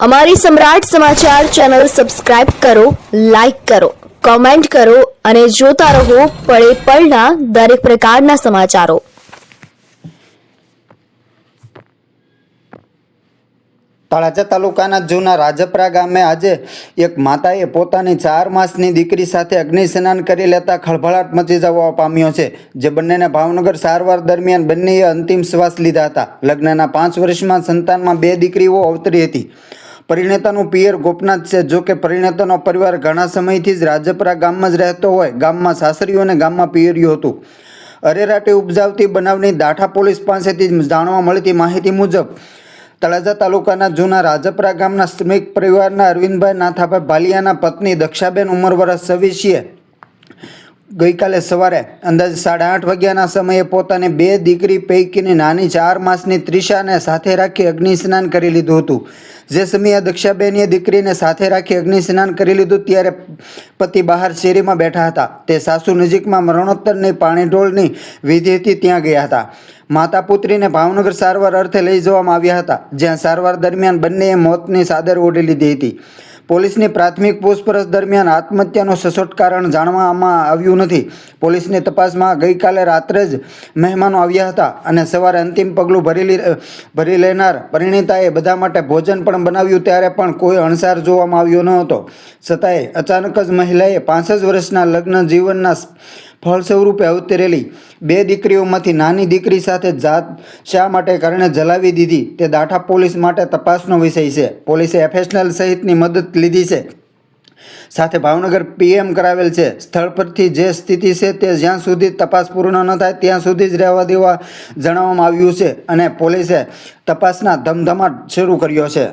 અમારી સમ્રાટ સમાચાર ચેનલ સબસ્ક્રાઇબ કરો, લાઈક કરો, કોમેન્ટ કરો અને જોતા રહો પળે પળના દરેક પ્રકારના સમાચારો। તળાજા તાલુકાના જૂના રાજપરા ગામે આજે એક માતાએ પોતાની 4 માસની દીકરી સાથે અગ્નિ સ્નાન કરી લેતા ખળભળાટ મચી જવા પામ્યો છે। જે બંનેને ભાવનગર સારવાર દરમિયાન બંનેએ અંતિમ શ્વાસ લીધા હતા। લગ્નના 5 વર્ષમાં સંતાનમાં 2 દીકરીઓ અવતરી હતી। પરિણીતાનું પિયર ગોપનાથ છે। જો કે પરિણીતાનો પરિવાર ઘણા સમયથી જ રાજપરા ગામમાં જ રહેતો હોય। ગામમાં સાસરીઓ અને ગામમાં પિયરિયું હતું। અરેરાટી ઉપજાવતી બનાવની દાઠા પોલીસ પાસેથી જાણવા મળતી માહિતી મુજબ તળાજા તાલુકાના જૂના રાજપરા ગામના શ્રમિક પરિવારના અરવિંદભાઈ નાથાભાઈ ભાલિયાના પત્ની દક્ષાબેન ઉંમર વર્ષ 26 ગઈકાલે સવારે અંદાજે 8:30 વાગ્યાના સમયે પોતાની 2 દીકરી પૈકીની નાની 4 માસની ત્રિષાને સાથે રાખી અગ્નિ સ્નાન કરી લીધું હતું। જે સમયે દક્ષાબેનીએ દીકરીને સાથે રાખી અગ્નિ સ્નાન કરી લીધું ત્યારે પતિ બહાર શેરીમાં બેઠા હતા। તે સાસુ નજીકમાં મરણોત્તરની પાણીઢોળની વિધિથી ત્યાં ગયા હતા। માતા પુત્રીને ભાવનગર સારવાર અર્થે લઈ જવામાં આવ્યા હતા, જ્યાં સારવાર દરમિયાન બંનેએ મોતની ચાદર ઓઢી લીધી હતી। પોલીસની પ્રાથમિક પૂછપરછ દરમિયાન આત્મહત્યાનું સચોટ કારણ જાણવામાં આવ્યું નથી। પોલીસની તપાસમાં ગઈકાલે રાત્રે જ મહેમાનો આવ્યા હતા અને સવારે અંતિમ પગલું ભરી લેનાર પરિણીતાએ બધા માટે ભોજન પણ બનાવ્યું, ત્યારે પણ કોઈ અણસાર જોવામાં આવ્યો ન હતો। છતાંય અચાનક જ મહિલાએ 65 વર્ષના લગ્ન જીવનના ફળ સ્વરૂપે અવતરેલી 2 દીકરીઓમાંથી નાની દીકરી સાથે જાત શા માટે કારણે જલાવી દીધી તે દાઠા પોલીસ માટે તપાસનો વિષય છે। પોલીસે એફએસએલ સહિતની મદદ લીધી છે, સાથે ભાવનગર પીએમ કરાવેલ છે। સ્થળ પરથી જે સ્થિતિ છે તે જ્યાં સુધી તપાસ પૂર્ણ ન થાય ત્યાં સુધી જ રહેવા દેવા જણાવવામાં આવ્યું છે અને પોલીસે તપાસના ધમધમાટ શરૂ કર્યો છે।